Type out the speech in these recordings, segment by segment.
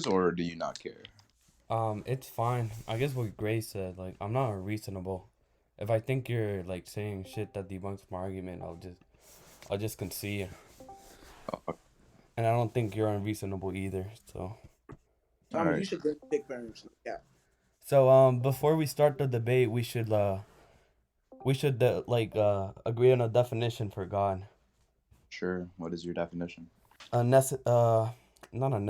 or do you not care? It's fine. I guess what Grace said, like, I'm not unreasonable. If I think you're like saying shit that debunks my argument, I'll just concede. Oh, And I don't think you're unreasonable either. So all Thomas, you right. should then pick parents. Yeah. before we start the debate, we should agree on a definition for God. Sure. What is your definition? A not a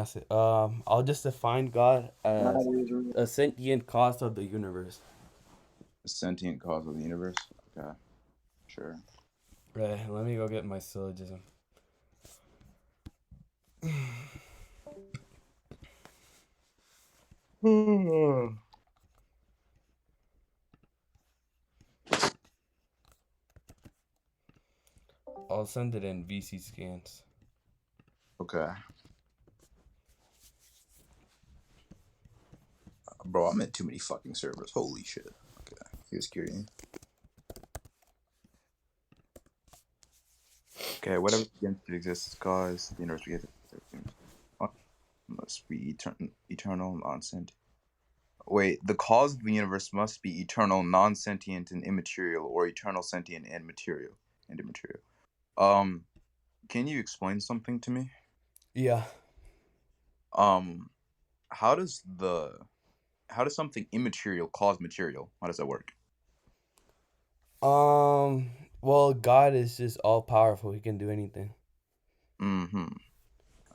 I'll just define God as a sentient cause of the universe. The sentient cause of the universe. Okay. Sure. Right. Let me go get my syllogism. I'll send it in VC scans. Okay. Bro, I'm in too many fucking servers. Holy shit. Okay. Here's curious. Okay, whatever begins to exist is cause. The universe begins to must be eternal, non-sentient. Wait, the cause of the universe must be eternal, non-sentient, and immaterial, or eternal, sentient, and material and immaterial. Can you explain something to me? Yeah. Um, how does something immaterial cause material? How does that work? Well, God is just all powerful. He can do anything. Mm-hmm.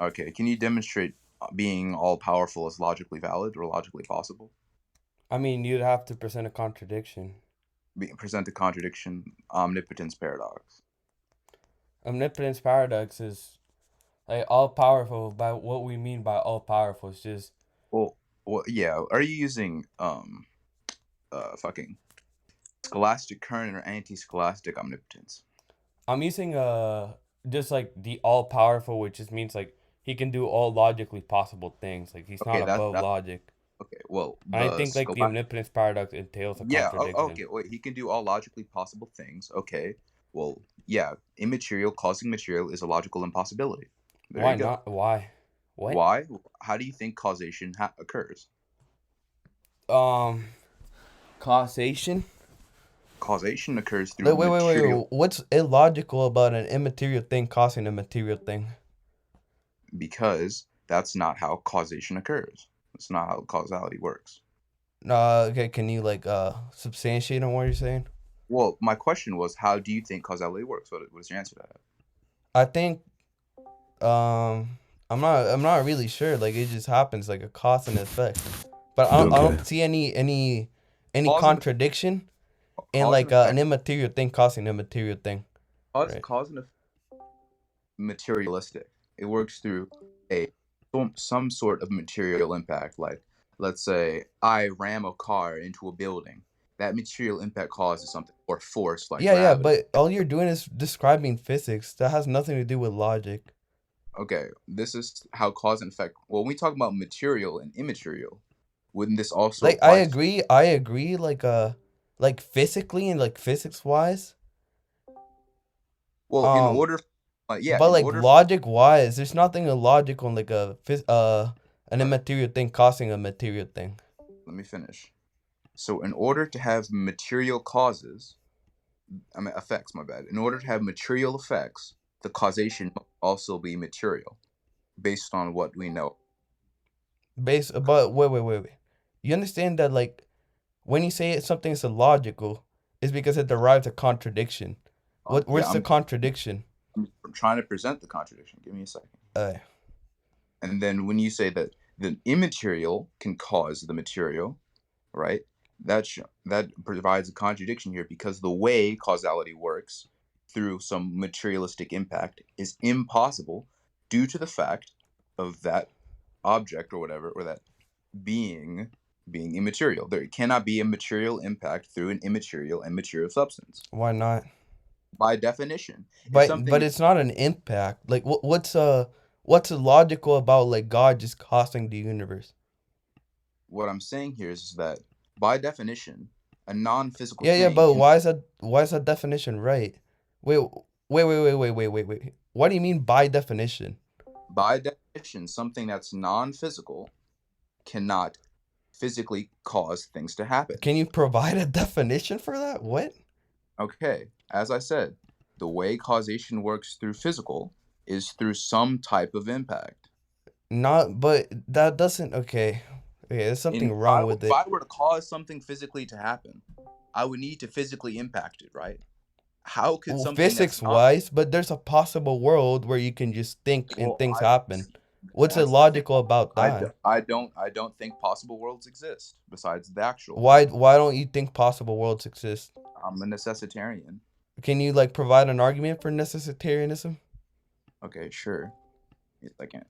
Okay, can you demonstrate being all powerful is logically valid or logically possible? I mean, you'd have to present a contradiction. Present a contradiction, omnipotence paradox. Omnipotence paradox is like all powerful. By what we mean by all powerful is just Well, yeah. Are you using fucking scholastic current or anti-scholastic omnipotence? I'm using just like the all powerful, which just means like he can do all logically possible things. Like he's not Okay, above that logic. okay. Well, I the think like the scholastic. omnipotence paradox entails a Yeah. contradiction. Okay. Wait. He can do all logically possible things. Okay. Well, yeah. Immaterial causing material is a logical impossibility. There Why you go. not? Why? What? Why? How do you think causation occurs? Um, causation. Causation occurs through Wait. material What's illogical about an immaterial thing causing a material thing? because that's not how causation occurs. That's not how causality works. Okay, can you like substantiate on what you're saying? Well, my question was, how do you think causality works? What is your answer to that? I think I'm not really sure. Like it just happens like a cause and effect. But I Okay. don't see any Cause and contradiction in cause and like an effect. immaterial thing causing a material thing, right? Cause and effect materialistic. It works through a some sort of material impact. Like, let's say I ram a car into a building. That material impact causes something, or force like Yeah, gravity. but all you're doing is describing physics. That has nothing to do with logic. Okay, this is how cause and effect. Well, when we talk about material and immaterial, wouldn't this also Like I apply to? agree, I agree. Like physically and like physics wise. Well, in Um, order, yeah, but in like order. logic wise, there's nothing illogical in like an All right, immaterial thing causing a material thing. let me finish. So, in order to have material causes, I mean effects, my bad. In order to have material effects, the causation must also be material, based on what we know. But wait. You understand that like when you say something's illogical, it's because it derives a contradiction. Yeah, What's the contradiction? I'm trying to present the contradiction. Give me a second. Uh, And then when you say that the immaterial can cause the material, right? That provides a contradiction here because the way causality works through some materialistic impact is impossible due to the fact of that object or whatever, or that being immaterial. There cannot be a material impact through an immaterial and material substance. why not? By definition, if But something it's not an impact. Like what's illogical about like God just causing the universe? what I'm saying here is that by definition, a non-physical Yeah, thing but can why is that definition right? Wait. Wait. What do you mean by definition? By definition, something that's non-physical cannot physically cause things to happen. Can you provide a definition for that? What? Okay, as I said, the way causation works through physical is through some type of impact. Not, but that doesn't. Okay, okay. There's And something wrong with if it. I were to cause something physically to happen, I would need to physically impact it, right? How could Well, something that's physics not wise, but there's a possible world where you can just think and well, things I happen. What's that's the thing. illogical about that? I don't think possible worlds exist besides the actual Why world. why don't you think possible worlds exist? I'm a necessitarian. Can you like provide an argument for necessitarianism? Okay, sure. Wait a second.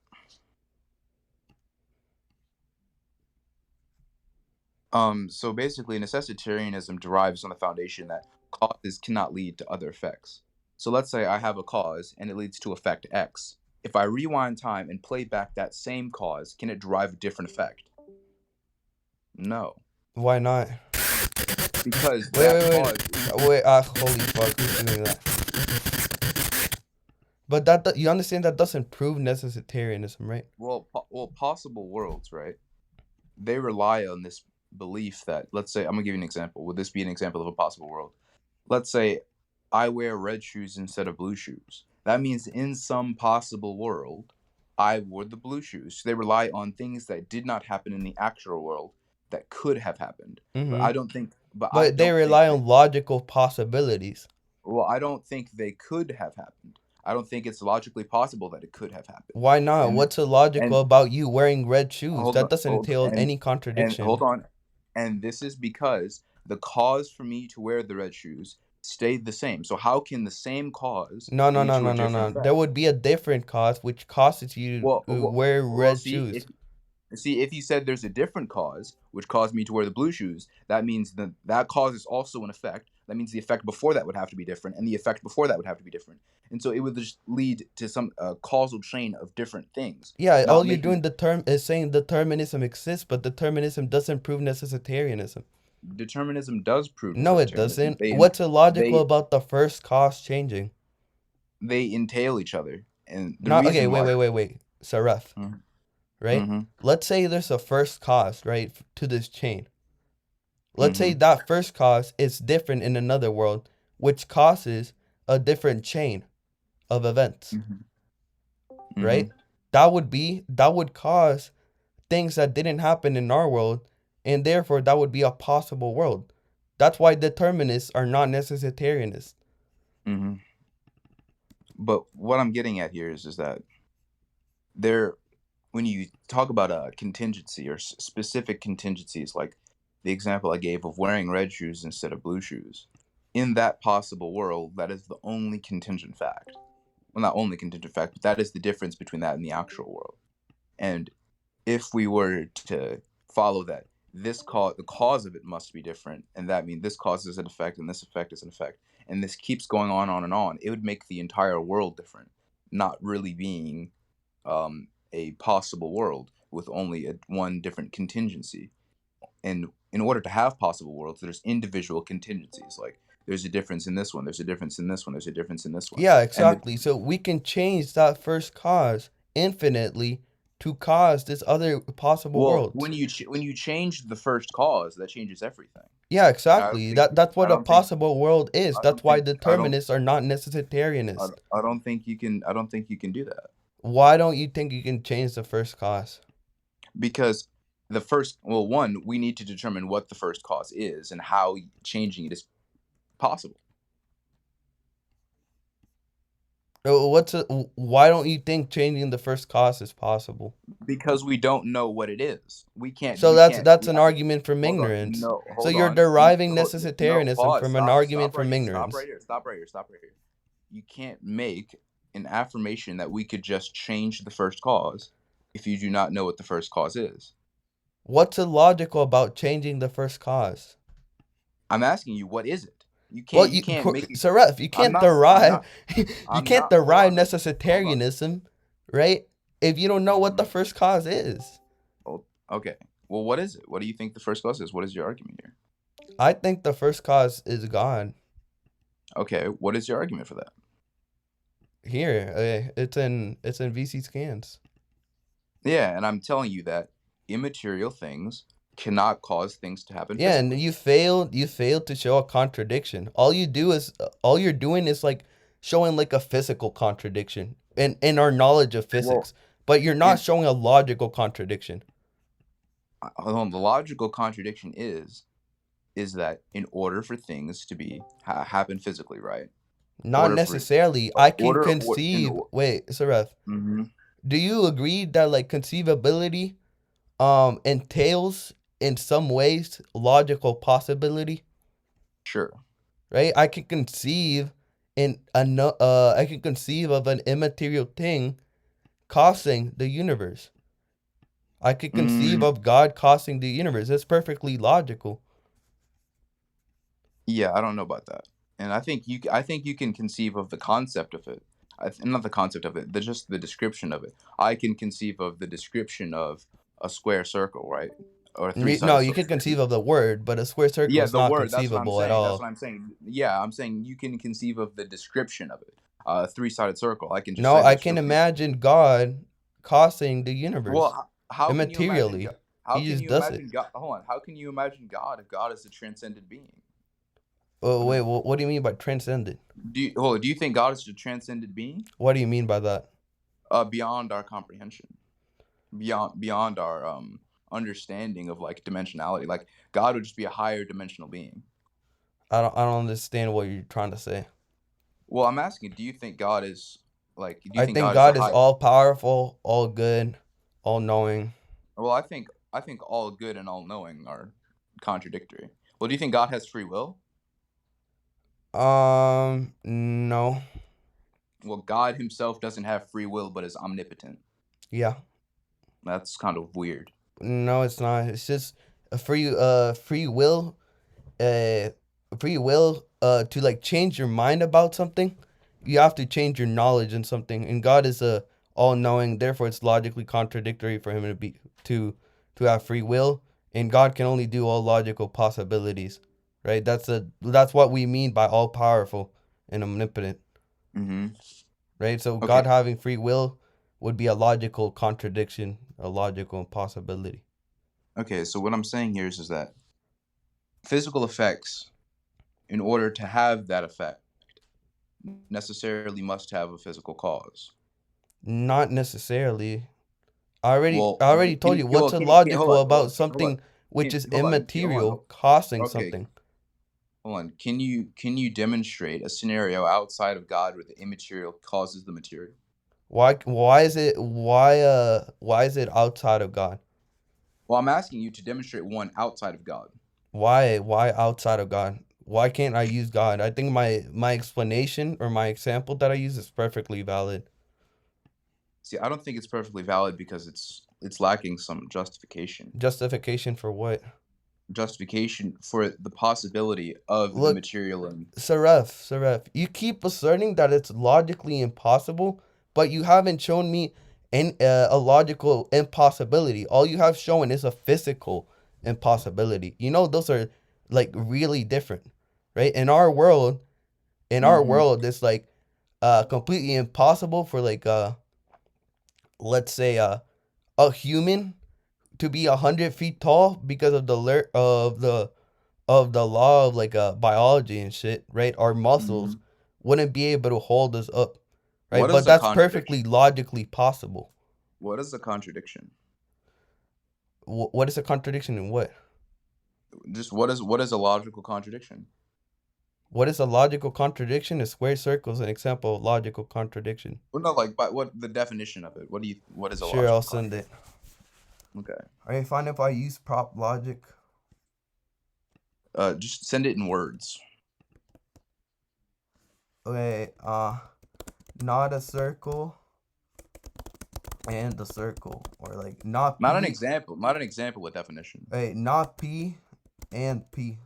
So basically, necessitarianism derives on the foundation that causes cannot lead to other effects. So let's say I have a cause and it leads to effect X. If I rewind time and play back that same cause, can it derive a different effect? No, Why not? because Wait, that wait, cause wait, wait. Holy fuck, who's doing that? But you understand that doesn't prove necessitarianism, right? well, possible worlds, right? They rely on this belief that, let's say, I'm gonna give you an example. Would this be an example of a possible world? Let's say I wear red shoes instead of blue shoes. That means in some possible world, I wore the blue shoes. They rely on things that did not happen in the actual world that could have happened. But Mm-hmm. I don't think. But I But they don't think rely that. on logical possibilities. Well, I don't think they could have happened. I don't think it's logically possible that it could have happened. Why not? And What's illogical and about you wearing red shoes? hold That on, doesn't hold entail any and hold contradiction. on. And this is because the cause for me to wear the red shoes stayed the same. So how can the same cause No, no, lead no, to a no, no, different no. effect? There would be a different cause which causes you to wear Well, red see, shoes. if you said there's a different cause which caused me to wear the blue shoes, that means that cause is also an effect. That means the effect before that would have to be different, and the effect before that would have to be different. And so it would just lead to some causal chain of different things, Yeah, all not you're making doing the term is saying determinism exists, but determinism doesn't prove necessitarianism. determinism does prove No, it necessitarianism. doesn't. What's illogical They about the first cause changing? they entail each other, and the Not okay. reason why. Wait. Seraph, right? Mm-hmm. Let's say there's a first cause, right, to this chain. Let's say Mm-hmm. that first cause is different in another world, which causes a different chain of events, Mm-hmm. Mm-hmm. right? That would cause things that didn't happen in our world, and therefore that would be a possible world. That's why determinists are not necessitarianists. Mm-hmm. But what I'm getting at here is that there, when you talk about a contingency or specific contingencies, like the example I gave of wearing red shoes instead of blue shoes, in that possible world, that is the only contingent fact. Well, not only contingent fact, but that is the difference between that and the actual world. And if we were to follow that, the cause of it must be different, and that means this causes an effect, and this effect is an effect, and this keeps going on and on. It would make the entire world different, not really being a possible world with only one different contingency. And in order to have possible worlds, there's individual contingencies. Like there's a difference in this one, there's a difference in this one, there's a difference in this one, Yeah, and the exactly. So we can change that first cause infinitely to cause this other possible well, worlds. when you change the first cause, that changes everything. Yeah, I don't exactly. think That's I what a don't think possible world is. I That's don't why think determinists are not necessitarianists. I don't think you can do that Why don't you think you can change the first cause? because the first well one we need to determine what the first cause is and how changing it is possible. Why don't you think changing the first cause is possible? Because we don't know what it is. So We can't. that's an Yeah. argument from Hold on. ignorance. No. So Hold you're on. deriving No. necessitarianism Pause. from an Stop. argument Stop right from here. Stop right ignorance. here. Stop right here. Stop right here. You can't make an affirmation that we could just change the first cause if you do not know what the first cause is. What's illogical about changing the first cause? I'm asking you, what is it? Well, You can't make it. Seraph, you I'm can't not. I'm derive not. you I'm can't not. Hold derive on. Hold on. necessitarianism, right? If you don't know what the Mhm. first cause is. Oh, okay. Well, what is it? What do you think the first cause is? What is your argument here? I think the first cause is God. Okay. What is your argument for that? Here, it's in VC scans. Yeah, and I'm telling you that immaterial things cannot cause things to happen Yeah, and physically. you failed to show a contradiction. All you're doing is like showing like a physical contradiction in our knowledge of Well, physics, but you're not in showing a logical contradiction. hold on, the logical contradiction is that in order for things to be happen physically, right? Not Order for necessarily. I can order or in conceive. Wait, Saref, mm-hmm, do you agree that like conceivability entails in some ways logical possibility? sure. Right? I can conceive of an immaterial thing causing the universe. I could conceive Mm, of God causing the universe. That's perfectly logical. yeah, I don't know about that. And I think you can conceive of the concept of it. Not the concept of it, just the description of it. I can conceive of the description of a square circle, right? Or a No, three-sided you circle. could conceive of the word, but a square circle Yeah, is the not word, that's what I'm conceivable at saying. That's all. what I'm saying. Yeah, I'm saying you can conceive of the description of it. A three-sided circle. I can just No, say I that can strictly. imagine God causing the Well, universe how can you imagine immaterially. God? How He can just you does it. imagine God? Hold on. How can you imagine God if God is a transcendent being? Oh, What wait, is what do you mean by transcendent? do you think God is a transcendent being? What do you mean by that? Beyond our comprehension, beyond our understanding of like dimensionality. Like God would just be a higher dimensional being. I don't understand what you're trying to say. Well, I'm asking, do you I think think God is a God is high? all powerful, all good, all knowing. Well, I think all good and all knowing are contradictory. Well, do you think God has free will? No. Well, God himself doesn't have free will, but is omnipotent. Yeah. That's kind of weird. No, it's not. It's just a free will uh to like change your mind about something. You have to change your knowledge in something, and God is a all knowing, therefore it's logically contradictory for him to to have free will, and God can only do all logical possibilities. Right? That's what we mean by all powerful and omnipotent. Mm-hmm. Right? So God Okay. having free will would be a logical contradiction, a logical impossibility. Okay. So what I'm saying here is that physical effects, in order to have that effect, necessarily must have a physical cause. Not necessarily. I already told you what's Hold illogical on, about something which is hold on. immaterial causing Okay, something. hold on. Can you demonstrate a scenario outside of God where the immaterial causes the material? Why is it outside of God? Well, I'm asking you to demonstrate one outside of God. Why outside of God? Why can't I use God? I think my explanation or my example that I use is perfectly valid. See, I don't think it's perfectly valid because it's lacking some Justification for what? justification for the possibility of the Look, material and Saref, you keep asserting that it's logically impossible, but you haven't shown me a logical impossibility. All you have shown is a physical impossibility. You know, those are like really different, right? In our hmm world, it's like completely impossible for like let's say a human to be 100 feet tall because of the law of like biology and shit, right? Our muscles hmm wouldn't be able to hold us up, right? what But is a that's perfectly contradiction? logically possible. What is a contradiction? What is a contradiction in what? Just what is a logical contradiction? What is a logical contradiction? A square circle is an example of logical contradiction. Well, no, like, but what the definition of it? What is a Sure, I'll logical send contradiction? it. Okay. Are you fine if I use prop logic? Just send it in words. Okay, not a circle and the circle, or like not P. Not an example, a definition. Hey, not P and P.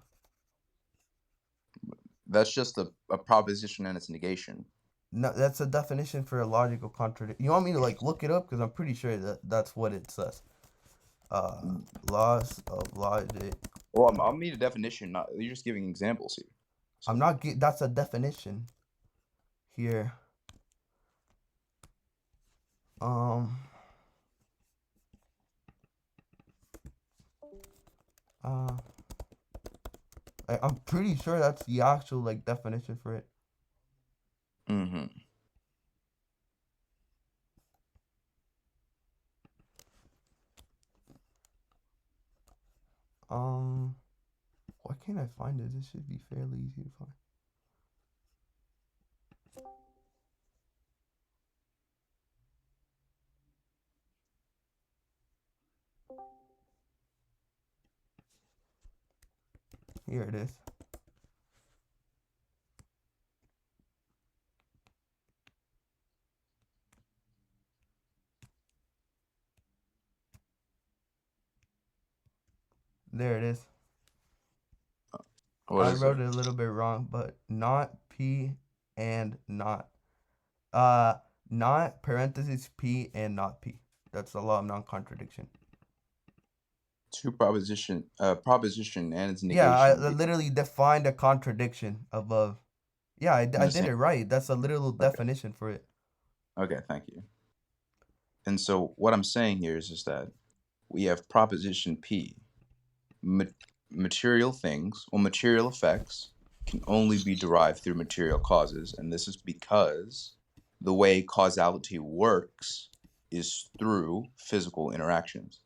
That's just a proposition and its negation. No, that's a definition for a logical contradiction. You want me to like look it up because I'm pretty sure that that's what it says. Uh, Mm. Laws of logic. Well, I'll need a definition. Not you're just giving examples here. I'm So not. That's a definition here. Um, Uh, I'm pretty sure that's the actual like definition for it. Mm-hmm. Um, why can't I find it? This should be fairly easy to find. Here it is. There it is. What I is it? wrote it a little bit wrong, but not P and not. Not parentheses P and not P. That's the law of non-contradiction. Proposition and its Yeah, I negation. literally defined a contradiction above. Yeah, I'm I just did saying. it right. That's a literal Okay. definition for it. Okay. Thank you. And so what I'm saying here is that we have proposition P. Material things or material effects can only be derived through material causes, and this is because the way causality works is through physical interactions.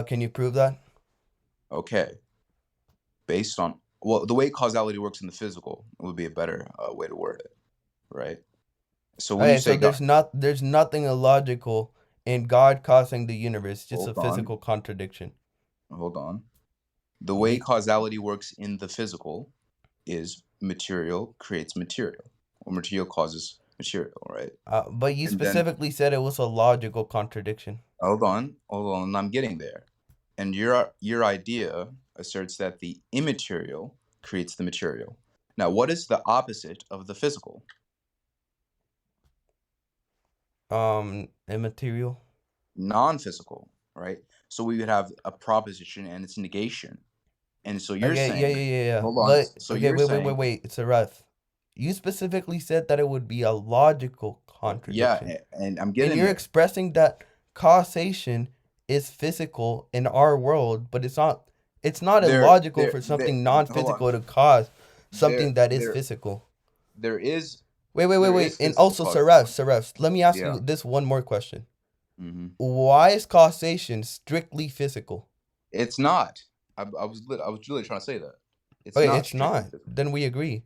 Can you prove that? Okay, based on the way causality works in the physical would be a better way to word it, right? So when you Okay, say so God, there's nothing illogical in God causing the universe, just a hold on, physical contradiction. hold on. The way Ye- causality works in the physical is material creates material, or material causes material, right? but you And then specifically said it was a logical contradiction. hold on, I'm getting there. And your idea asserts that the immaterial creates the material. Now, what is the opposite of the physical? Immaterial. Non-physical, right? So we would have a proposition and its negation. And so you're Okay, yeah, saying, yeah, yeah, yeah. hold on. But So okay, you're saying, wait. It's a ref. You specifically said that it would be a logical yeah, contradiction. and I'm And getting you're there. expressing that causation is physical in our world, but it's not illogical for something Hold on. non-physical to cause There, something that is there, physical. there is, Wait, there wait. is And physical also, causation. Saref, let me ask Yeah. you this one more question. Hmm. Why is causation strictly physical? It's not. I was really trying to say that. It's Okay, not it's strictly not. physical. Then we agree.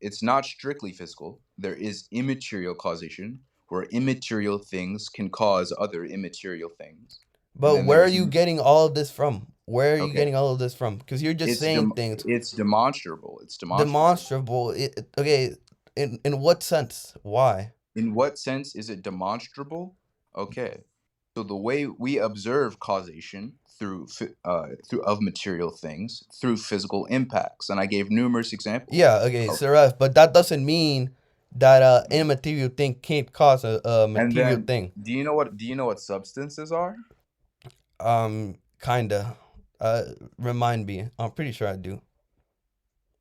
It's not strictly physical. There is immaterial causation, where immaterial things can cause other immaterial things, and But then there where are is you getting all of this from? Where are you okay. getting all of this from? Because you're just saying things It's demonstrable. It's demonstrable. demonstrable. Okay, in what sense? Why? In what sense is it demonstrable? Okay. So the way we observe causation through of material things through physical impacts, and I gave numerous examples. Yeah, okay, Oh, Seraph, but that doesn't mean that immaterial thing can't cause a and material then, thing. do you know what substances are? Kinda. Uh, Remind me. I'm pretty sure I do.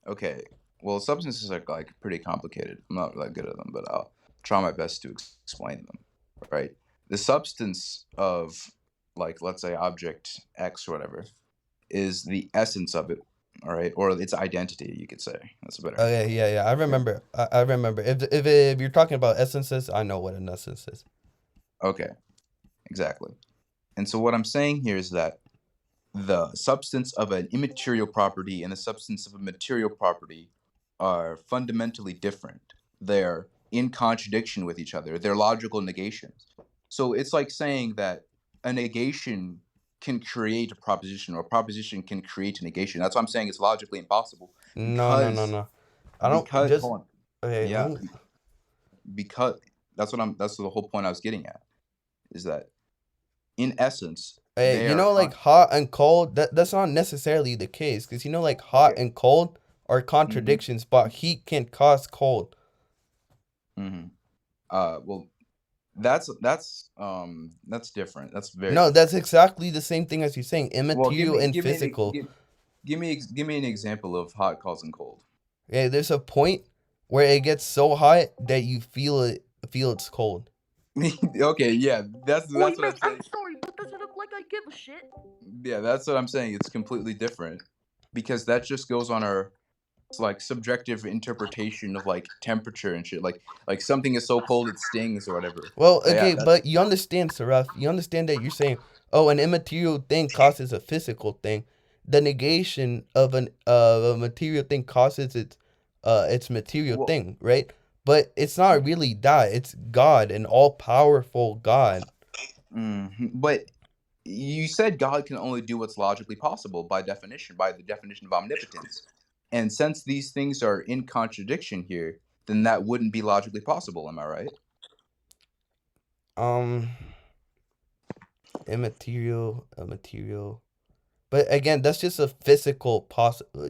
Okay. Well, substances are like pretty complicated. I'm not that good at them, but I'll try my best to explain them. Right. The substance of, like, let's say object X or whatever is the essence of it. All right, or its identity, you could say. That's a better. Okay, yeah. I Yeah. remember. I remember. If you're talking about essences, I know what an essence is. Okay. Exactly. And so what I'm saying here is that the substance of an immaterial property and the substance of a material property are fundamentally different. They're in contradiction with each other. They're logical negations. So it's like saying that a negation can create a proposition, or a proposition can create a negation. That's why I'm saying it's logically impossible because No. I don't just. hold on. Okay, Yeah, because that's the whole point I was getting at, is that in essence hey, they are like hot and cold. That's not necessarily the case, because like hot okay. and cold are Hmm. contradictions, but heat can cause cold. Hmm. Well, that's different. That's very No, that's different. exactly the same thing as you're saying. Well, Immaterial and physical. give me an example of hot, cold, and cold. Yeah, there's a point where it gets so hot that you feel it's cold. Okay, yeah, that's what I'm saying. give a shit. Yeah, that's what I'm saying. It's completely different because that just goes on our like subjective interpretation of like temperature and shit. Like something is so cold it stings or whatever. Well, Yeah, okay, that's but you understand, Seraph. You understand that you're saying, oh, an immaterial thing causes a physical thing. The negation of a material thing causes its material well. thing, right? But it's not really that. It's God, an all powerful God. But you said God can only do what's logically possible by definition, by the definition of omnipotence. And since these things are in contradiction here, then that wouldn't be logically possible. Am I right? Um, immaterial, a material. But again, that's just a physical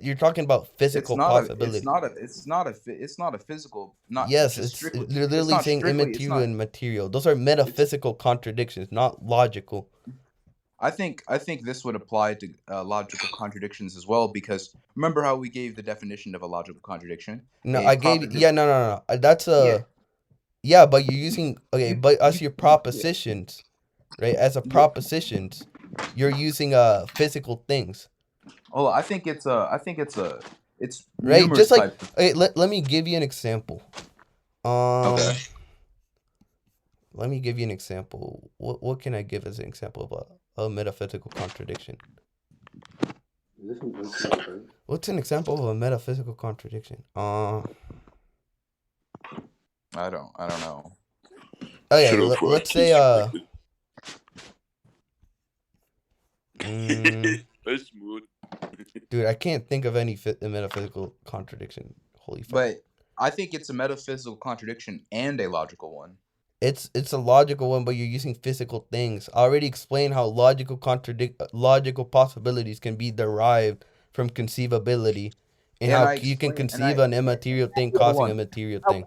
You're talking about It's physical not a. It's possibility. not a. It's not a. It's not a physical. Not Yes, just it's strictly. you're It's literally not saying strictly. It's immaterial not. and material. Those are It's. metaphysical contradictions, not logical. I think this would apply to logical contradictions as well because remember how we gave the definition of a logical contradiction? No, A I gave proposition. yeah, no. That's Yeah. a yeah, but you're using okay, You. but as You. your Yeah. propositions, right? As a Yeah. propositions, you're using physical things, Well, I think it's a. I think it's a. It's right? Just numerous like types of. okay, let me give you an example. Okay. Let me give you an example. What can I give as an example of a metaphysical contradiction? What's an example of a metaphysical contradiction? I don't know. Okay, Shut up, before I let's say kiss you. mm, That's smooth. dude, I can't think of any metaphysical contradiction. Holy fuck. But I think it's a metaphysical contradiction and a logical one. It's a logical one, but you're using physical things. I already explained how logical possibilities can be derived from conceivability, and And how I you can explain and conceive an immaterial thing hold causing a on. material thing.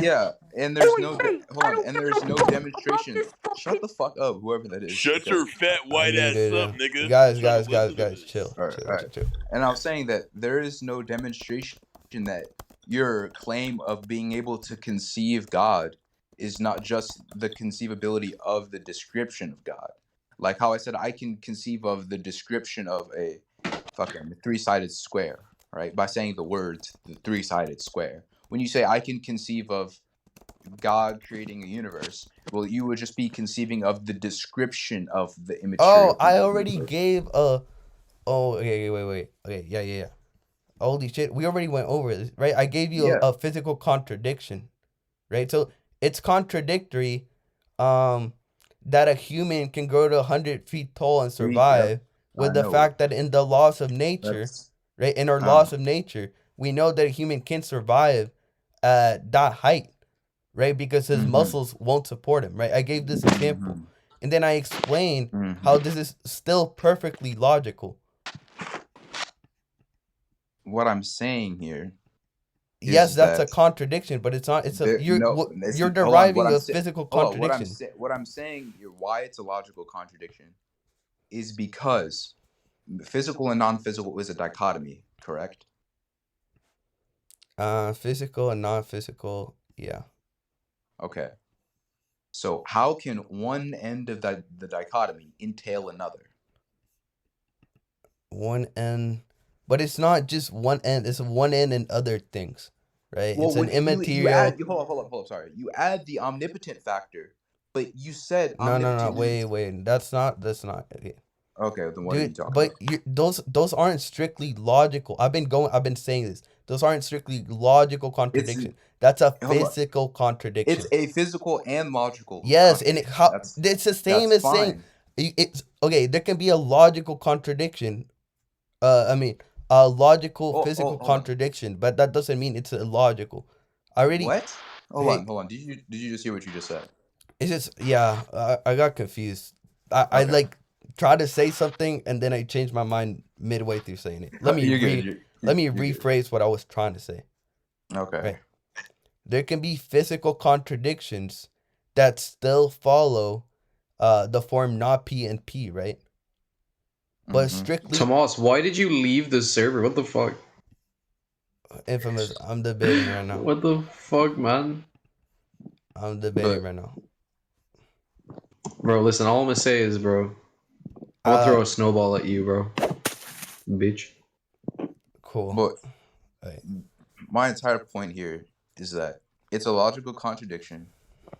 Yeah, and there's no Wait, hold I on, don't and give there's no no fuck about demonstration. this Shut fucking. the fuck up, whoever that is. Shut Because your fat I white muted ass up, him. nigga. Guys, I'm trying guys, to guys, listen to guys, this. chill, all right, chill, all chill, right. chill. And I was saying that there is no demonstration that your claim of being able to conceive God is not just the conceivability of the description of God. Like how I said, I can conceive of the description of a fucking three-sided square, right? By saying the words, the three-sided square. When you say I can conceive of God creating a universe, well, you would just be conceiving of the description of the Oh, immaterial I thing of the already universe. gave a. Oh, okay, wait. Okay, yeah. Holy shit, we already went over this, right? I gave you Yeah. a physical contradiction, right? So it's contradictory, um, that a human can grow to 100 feet tall and Yep. survive, I with the know. fact that in the laws of nature, That's right? In our uh laws of nature, we know that a human can survive at that height, right? Because his mm-hmm. muscles won't support him, right? I gave this example, Mm-hmm. and then I explained how Mm-hmm. this is still perfectly logical. What I'm saying here Yes, is that's a that contradiction, but it's not. It's a there no it's you're hold on. What deriving I'm a saying physical hold on. contradiction. What I'm saying here, why it's a logical contradiction is because physical and non-physical is a dichotomy, correct? Physical and non-physical. Yeah. Okay. So how can one end of the dichotomy entail another? One end, but it's not just one end. It's one end and other things, right? Well, It's an when you add immaterial. hold up, sorry. You add the omnipotent factor, but you said No. omnipotent isn't Wait. That's not. Okay. okay, then what are you Dude, talking but about? those aren't strictly logical. I've been saying this. Those aren't strictly logical It's contradiction. That's a hold on. physical It's contradiction. a physical and logical Yes, and contradiction. it's the same That's as saying fine. it's okay. There can be a logical contradiction. I mean, a logical Oh, physical hold on. contradiction, but that doesn't mean it's illogical. I already What? hey, Hold on. Did you just hear what you just said? it's just yeah. I got confused. I Okay. like try to say something and then I changed my mind midway through saying it. You're good. Let me You're good. rephrase what I was trying to say. Okay. Right. There can be physical contradictions that still follow the form not P and P, right? But Mm-hmm. strictly Tomas, why did you leave the server? What the fuck? infamous. I'm debating right now. What the fuck, man? I'm debating But right now. Bro, listen, all I'm gonna say is, bro, I'll throw a snowball at you, bro. Bitch. Cool. But Alright. my entire point here is that it's a logical contradiction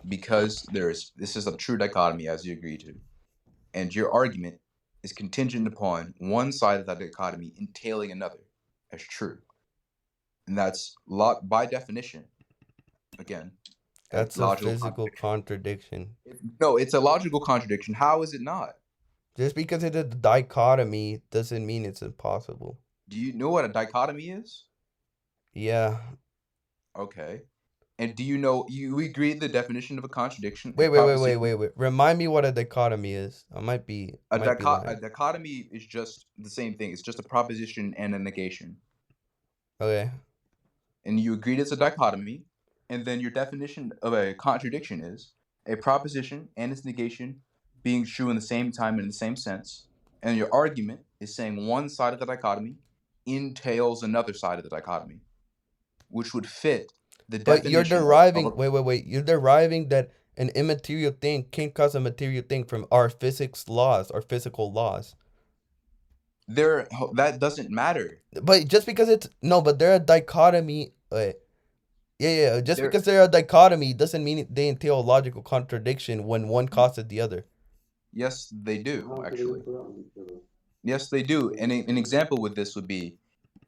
because this is a true dichotomy, as you agree to, and your argument is contingent upon one side of that dichotomy entailing another as true, and that's by definition. Again, That's a physical contradiction. No, it's a logical contradiction. How is it not? Just because it's a dichotomy doesn't mean it's impossible. Do you know what a dichotomy is? Yeah. Okay. And do you know, you agree the definition of a contradiction? Wait. Remind me what a dichotomy is. I might be A lying. dichotomy is just the same thing. It's just a proposition and a negation. Okay. And you agreed it's a dichotomy, and then your definition of a contradiction is a proposition and its negation being true in the same time and in the same sense. And your argument is saying one side of the dichotomy entails another side of the dichotomy, which would fit the definition. But you're deriving, wait. You're deriving that an immaterial thing can't cause a material thing from our physics laws, our physical laws. That doesn't matter. But just because but they're a dichotomy. Yeah. Just because they're a dichotomy doesn't mean they entail a logical contradiction when one causes the other. Yes, they do, actually. Yes, they do. And an example with this would be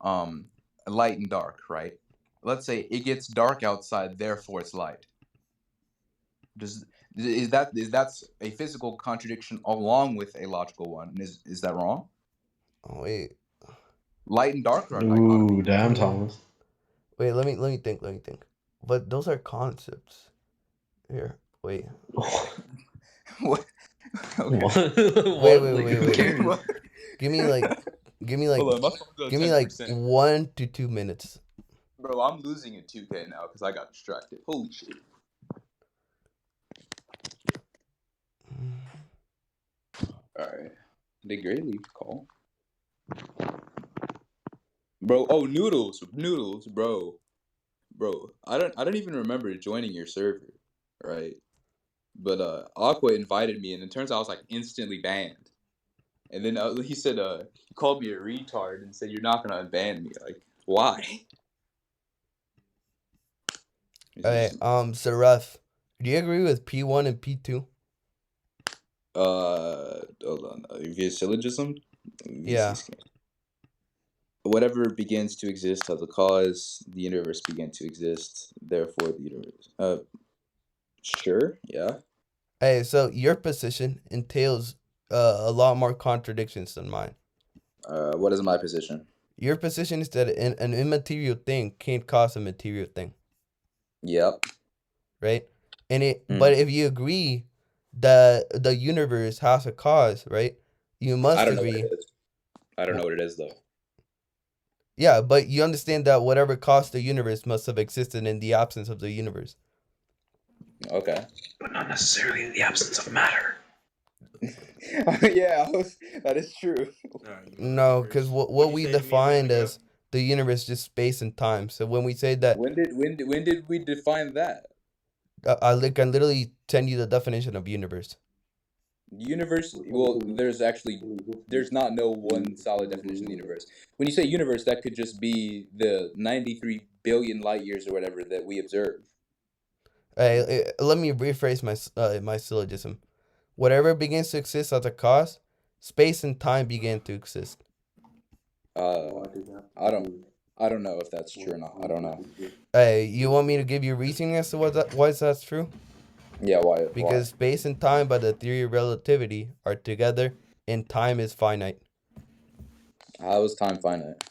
light and dark, right? Let's say it gets dark outside, therefore it's light. Is that a physical contradiction along with a logical one? Is that wrong? Oh wait. Light and dark are Ooh, damn, Thomas. Wait, let me think. But those are concepts. Here, wait. What? Okay. Wait. Give me like 1 to 2 minutes. Bro, I'm losing in 2K now because I got distracted. Holy shit. Alright. Did Gray leave the call? Bro, oh, noodles, bro. I don't even remember joining your server, right? But Aqua invited me, and it turns out I was like instantly banned. And then he said he called me a retard and said you're not gonna unban me. Like, why? Alright, ZEREF, do you agree with P1 and P2? Hold on. Via syllogism? Yeah. Whatever begins to exist has a cause. The universe began to exist. Therefore, the universe. Sure. Yeah. Hey, so your position entails a lot more contradictions than mine. What is my position? Your position is that an immaterial thing can't cause a material thing. Yep. Right? But if you agree that the universe has a cause, right? You must agree. I don't know what it is though. Yeah, but you understand that whatever caused the universe must have existed in the absence of the universe. Okay. But not necessarily in the absence of matter. Yeah, that is true. No, because what we defined as the universe is just space and time. So when we say that, when did we define that? I can literally tell you the definition of universe. Universe. Well, there's not no one solid definition of the universe. When you say universe, that could just be the 93 billion light years or whatever that we observe. Let me rephrase my syllogism. Whatever begins to exist as a cause, space and time began to exist. I don't know if that's true or not. I don't know. You want me to give you a reasoning as to why that's true? Yeah, why? Because space and time, by the theory of relativity, are together, and time is finite. How is time finite?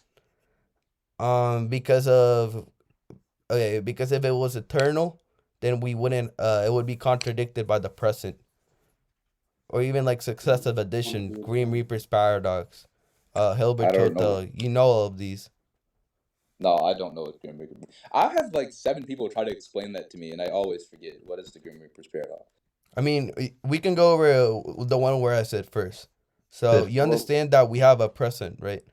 Because if it was eternal, then we wouldn't. It would be contradicted by the present, or even like successive addition, Grim Reaper's paradox, Hilbert Total. You know all of these. No, I don't know what Grim Reaper. I have like 7 people try to explain that to me, and I always forget. What is the Grim Reaper's paradox? I mean, we can go over the one where I said first. So you understand that we have a present, right?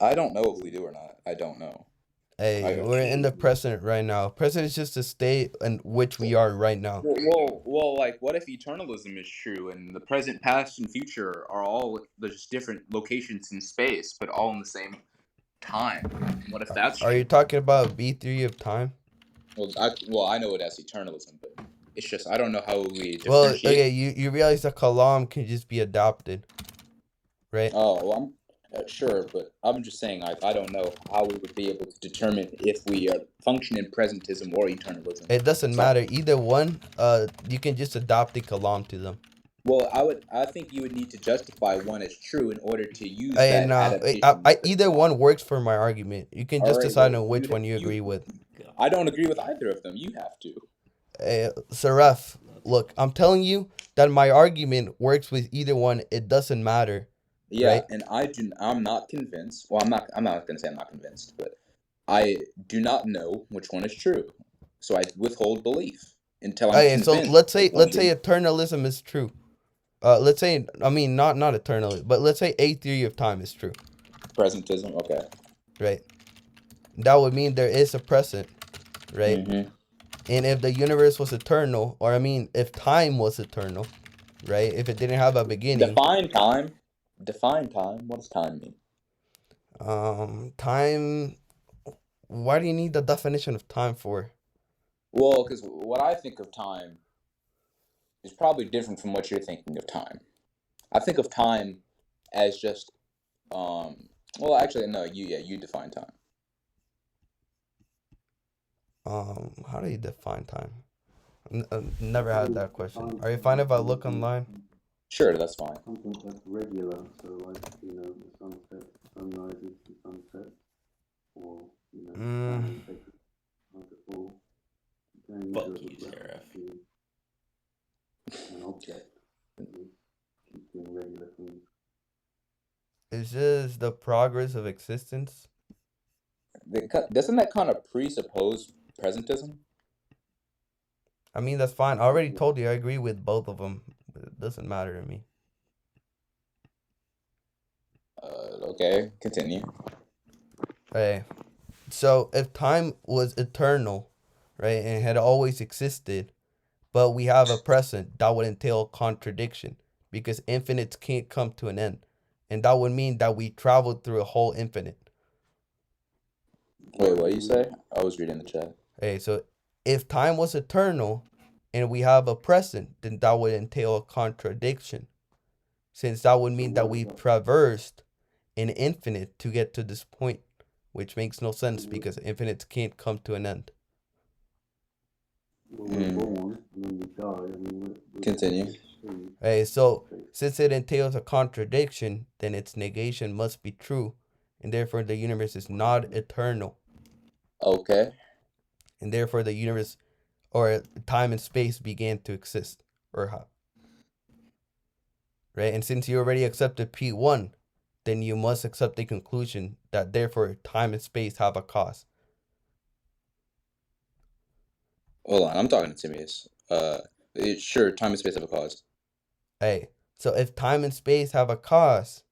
I don't know if we do or not. I don't know. Hey, got we're you. in the present right now. Present is just a state in which we are right now. Well, like, what if eternalism is true and the present, past, and future are all just different locations in space, but all in the same time? What if that's Are true? you talking about B theory of time? Well, I know it as eternalism, but it's just I don't know how we Well, differentiate. okay, you realize that kalam can just be adopted, right? Oh, well, I'm sure, but I'm just saying I don't know how we would be able to determine if we function in presentism or eternalism. It doesn't So, matter either one. You can just adopt the kalam to them. well, I think you would need to justify one as true in order to use And that adaptation method. either one works for my argument. You can All just right, decide well, on which one you agree with. I don't agree with either of them. You have to. ZEREF, look, I'm telling you that my argument works with either one. It doesn't matter. Yeah, right? and I'm not convinced. Well, I'm not going to say I'm not convinced, but I do not know which one is true. So I withhold belief until I'm Okay, so convinced. let's say eternalism is true. Let's say, I mean, not eternally, but let's say a theory of time is true, Presentism, okay. right? That would mean there is a present, right? Mm-hmm. And if the universe was eternal, or I mean, if time was eternal, right? If it didn't have a beginning. Define time. Define time. What does time mean? Time. Why do you need the definition of time for? Well, because what I think of time is probably different from what you're thinking of time. I think of time as just, well, actually, no, you define time. How do you define time? Never had that question. Are you fine if I look online? Sure, that's fine. Something that's regular, so like, the sunset, sunrises, the sunset, or, sun takes a fall. Fuck you, ZEREF. An object that keeps doing regular things. Is this the progress of existence? Doesn't that kind of presuppose presentism? I mean, that's fine. I already told you I agree with both of them. It doesn't matter to me. Okay, continue. Hey, so if time was eternal, right, and had always existed, but we have a present, that would entail contradiction because infinites can't come to an end. And that would mean that we traveled through a whole infinite. Wait, what do you say? I was reading the chat. Hey, so if time was eternal and we have a present, then that would entail a contradiction. Since that would mean that we traversed an infinite to get to this point, which makes no sense because infinites can't come to an end. Well, we're born, and then we die, Continue. Hey, so since it entails a contradiction, then its negation must be true, and therefore the universe is not eternal. Okay. And therefore the universe or time and space began to exist. Or how? Right? And since you already accepted P1, then you must accept the conclusion that therefore time and space have a cause. Hold on, I'm talking to Timaeus. Sure, time and space have a cause. Hey, so if time and space have a cause,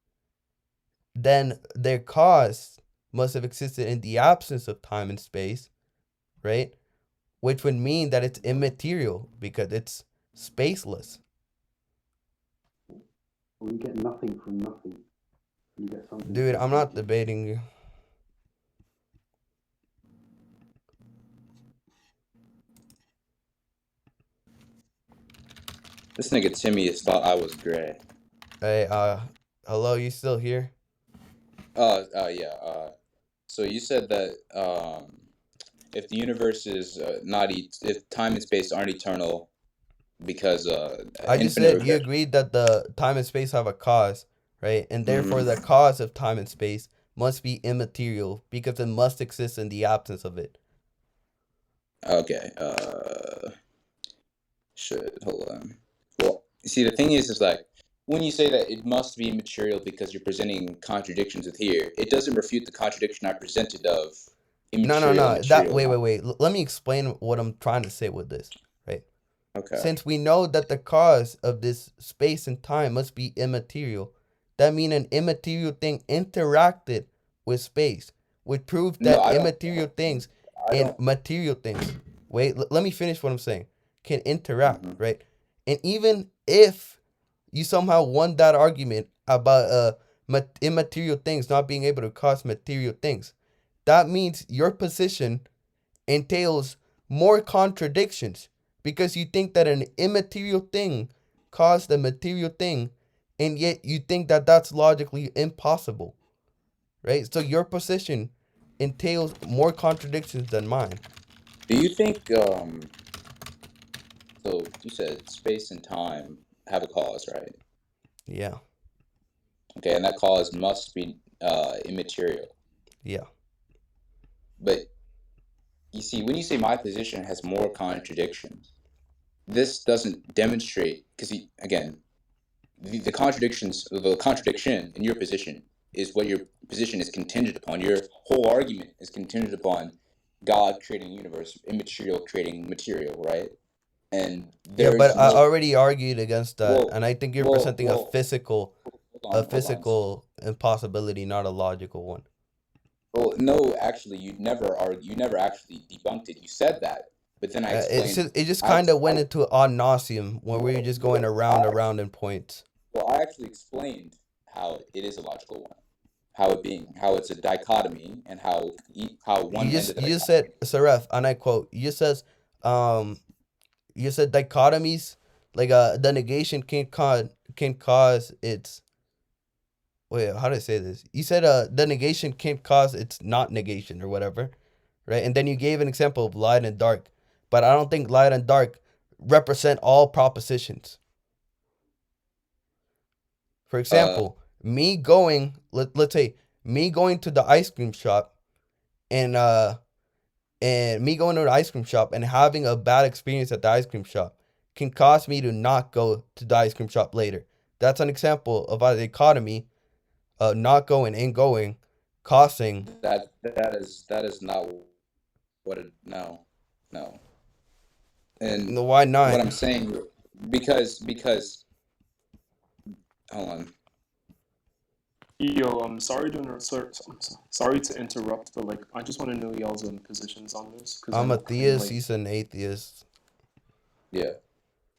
then their cause must have existed in the absence of time and space, right? Which would mean that it's immaterial because it's spaceless. Well, you get nothing from nothing. You get something. Dude, I'm not debating you. This nigga Timaeus thought I was gray. Hey, hello, you still here? Yeah. So you said that if the universe is if time and space aren't eternal, because I just said you agreed that the time and space have a cause, right? And therefore the cause of time and space must be immaterial because it must exist in the absence of it. Okay. Hold on. Well, see, the thing is like when you say that it must be immaterial because you're presenting contradictions with here, it doesn't refute the contradiction I presented of immaterial. No. Wait. Let me explain what I'm trying to say with this, right? Okay. Since we know that the cause of this space and time must be immaterial, that means an immaterial thing interacted with space, would prove No, that I don't. immaterial things I and don't. material things, wait, let me finish what I'm saying, can interact, Mhm. right? And even if you somehow won that argument about immaterial things not being able to cause material things, that means your position entails more contradictions because you think that an immaterial thing caused a material thing, and yet you think that that's logically impossible, right? So your position entails more contradictions than mine. Do you think? So you said space and time have a cause, right? Yeah, Okay, and that cause must be immaterial. yeah. But you see, when you say my position has more contradictions, this doesn't demonstrate because again, the contradiction in your position is what your position is contingent upon. Your whole argument is contingent upon God creating the universe, immaterial creating material, right? And Yeah, there's but I no already argued against that, well, and I think you're well, presenting well. a Hold on. physical impossibility, not a logical one. Well, no, actually, you never actually debunked it. You said that, but then I explained. It just I, kind of went I into ad nauseum where we were just going around in points. well, I actually explained how it is a logical one, how it's a dichotomy, and how one end of the You just dichotomy. said, ZEREF, and I quote, you says um you said dichotomies, like the negation can cause its, wait, how do I say this? You said the negation can't cause its not negation or whatever, right? And then you gave an example of light and dark, but I don't think light and dark represent all propositions. For Uh, example, let's say me going to the ice cream shop and me going to the ice cream shop and having a bad experience at the ice cream shop can cause me to not go to the ice cream shop later. That's an example of a dichotomy, not going and going, causing. that is not what it. No, no. And Why what not? I'm saying, because hold on. Yo, I'm sorry to sorry to interrupt, but like I just want to know y'all's positions on this because I'm a I feel theist. like He's an atheist. Yeah.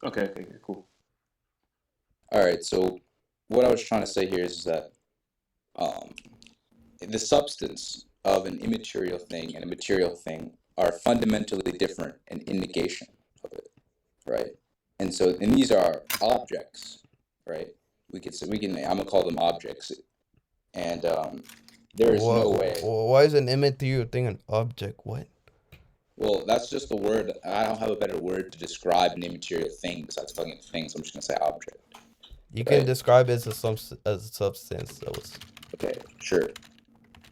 okay, cool. All right. So what I was trying to say here is that um, the substance of an immaterial thing and a material thing are fundamentally different and in negation of it, right? And these are objects, right? I'm gonna call them objects, and there is no way. Why is an immaterial thing an object? What? Well, that's just the word. I don't have a better word to describe an immaterial thing besides calling it thing. So I'm just gonna say object, You can right? describe it as a substance. So Okay, sure.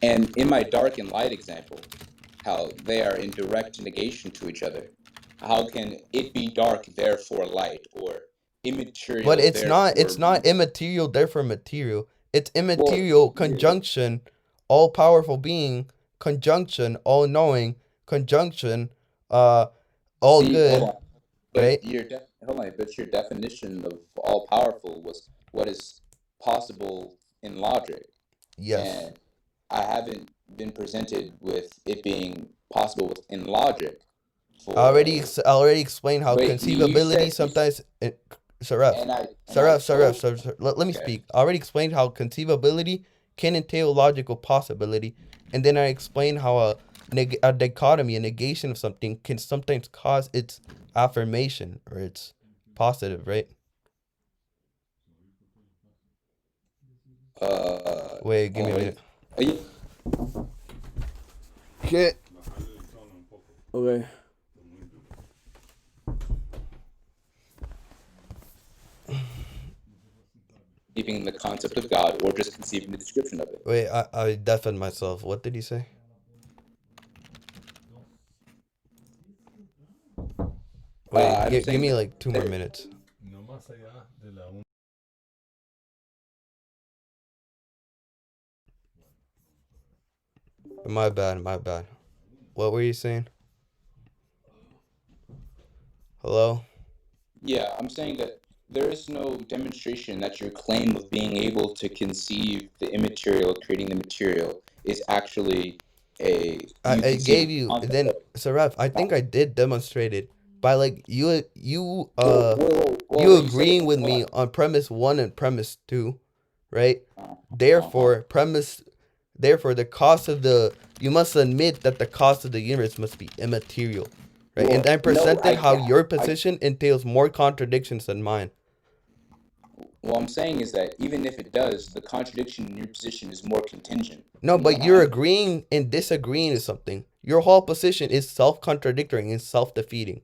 And in my dark and light example, how they are in direct negation to each other. How can it be dark, therefore light, or but immaterial, it's therefore? not immaterial, therefore material. It's Well, immaterial conjunction, all powerful being, conjunction, all knowing, conjunction, all see, hold good, on. But right? hold on. But your definition of all powerful was what is possible in logic, Yes. and I haven't been presented with it being possible in logic. I already explained how But you conceivability said sometimes. Saref, and I Saref, told Saref, let me okay. speak. I already explained how conceivability can entail logical possibility, and then I explained how a dichotomy, a negation of something, can sometimes cause its affirmation or its positive, right? Wait, give me a minute. You, Okay. Okay. conceiving the concept of God or just conceiving the description of it. Wait, I deafened myself. What did he say? Wait, I'm give saying me that like 2 more minutes. My bad, my bad. What were you saying? Hello? yeah, I'm saying that there is no demonstration that your claim of being able to conceive the immaterial, creating the material, is actually I gave you then, Seraph. I think I did demonstrate it by like you agreeing with me on premise 1 and premise 2, right? Therefore, the cost of you must admit that the cost of the universe must be immaterial, right? And I presented how your position entails more contradictions than mine. What I'm saying is that even if it does, the contradiction in your position is more contingent. No, but you're agreeing and disagreeing with something. Your whole position is self-contradictory and self-defeating.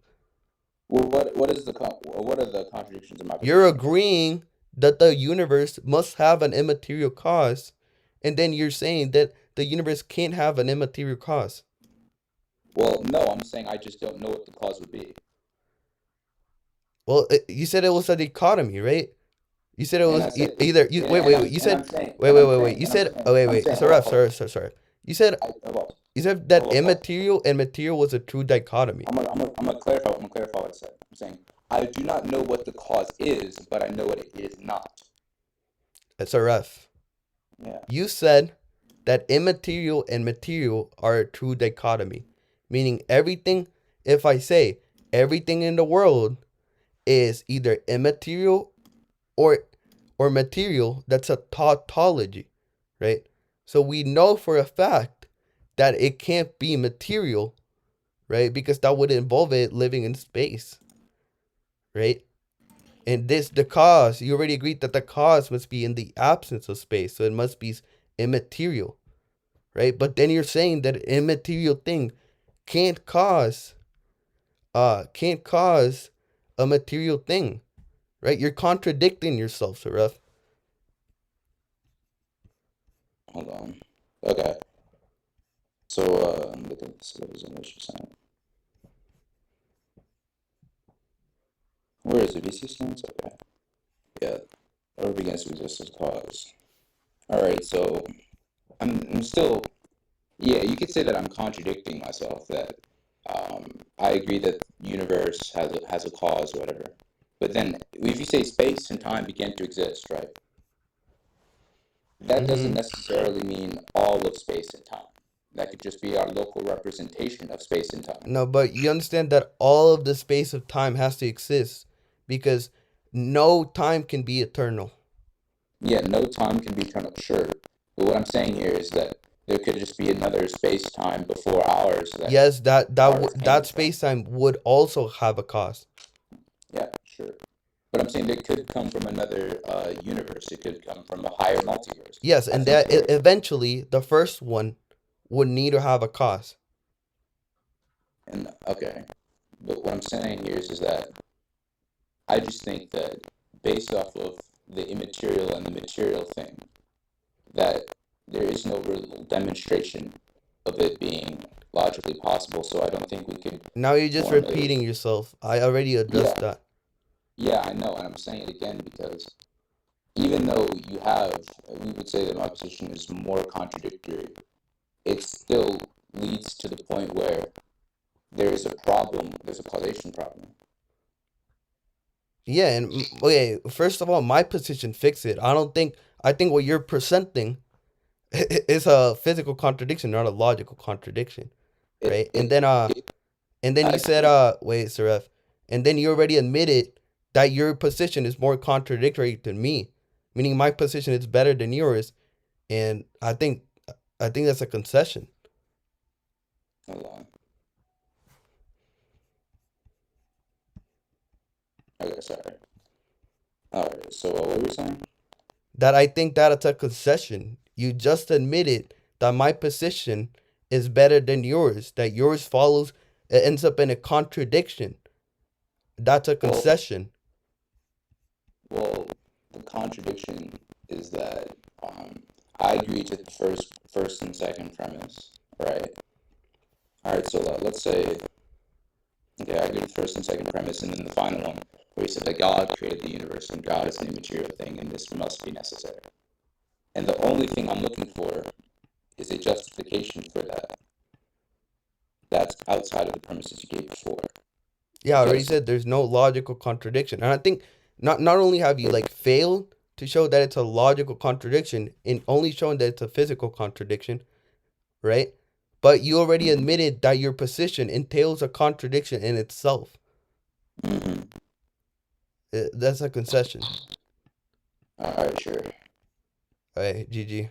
Well, what are the contradictions in my position? You're agreeing that the universe must have an immaterial cause, and then you're saying that the universe can't have an immaterial cause. Well, no, I'm saying I just don't know what the cause would be. Well, you said it was a dichotomy, right? You said it was either you. Wait. You said wait. You said wait. Sorry. You said that immaterial and material was a true dichotomy. I'm gonna clarify what I said. I'm saying I do not know what the cause is, but I know what it is not. That's a ref. Yeah. You said that immaterial and material are a true dichotomy, meaning everything. If I say everything in the world is either immaterial or material, that's a tautology, right? So we know for a fact that it can't be material, right? Because that would involve it living in space, right? And the cause, you already agreed that the cause must be in the absence of space, so it must be immaterial, right? But then you're saying that an immaterial thing can't cause a material thing, right? You're contradicting yourself, Seraph. Hold on. Okay. So, look at this representation sign. Where is it? VC stance? Okay. Yeah. Or begins to exist as cause. Alright, so I'm still, yeah, you could say that I'm contradicting myself, that I agree that the universe has a cause or whatever. But then, if you say space and time began to exist, right? That doesn't necessarily mean all of space and time. That could just be our local representation of space and time. No, but you understand that all of the space of time has to exist because no time can be eternal. Yeah, no time can be eternal, sure. But what I'm saying here is that there could just be another space-time before ours. Yes, that space-time would also have a cause. Yeah, sure. But I'm saying they could come from another universe. It could come from a higher multiverse. Yes, and that eventually the first one would need to have a cause. And okay, but what I'm saying here is that I just think that based off of the immaterial and the material thing, that there is no real demonstration of it being logically possible. So I don't think we could. Now you're just repeating yourself. I already addressed that. Yeah, I know, and I'm saying it again because even though we would say that my position is more contradictory, it still leads to the point where there is a problem, there's a causation problem. Yeah, and okay, first of all, my position fix it. I think what you're presenting is a physical contradiction, not a logical contradiction. Right? And then you said wait, Seraph. And then you already admitted that your position is more contradictory than me, meaning my position is better than yours, and I think that's a concession. Hold on. Okay, sorry. Alright, so what were we saying? That I think that it's a concession. You just admitted that my position is better than yours, that yours it ends up in a contradiction. That's a concession. Well, the contradiction is that I agree to the first and second premise, right? Alright, so let's say, okay, I agree to the first and second premise, and then the final one, where he said that God created the universe, and God is an immaterial thing, and this must be necessary. And the only thing I'm looking for is a justification for that. That's outside of the premises you gave before. Yeah, I already said there's no logical contradiction. And I think not only have you like failed to show that it's a logical contradiction in only showing that it's a physical contradiction, right? But you already admitted that your position entails a contradiction in itself. Mm-hmm. That's a concession. All right, sure. All right, GG.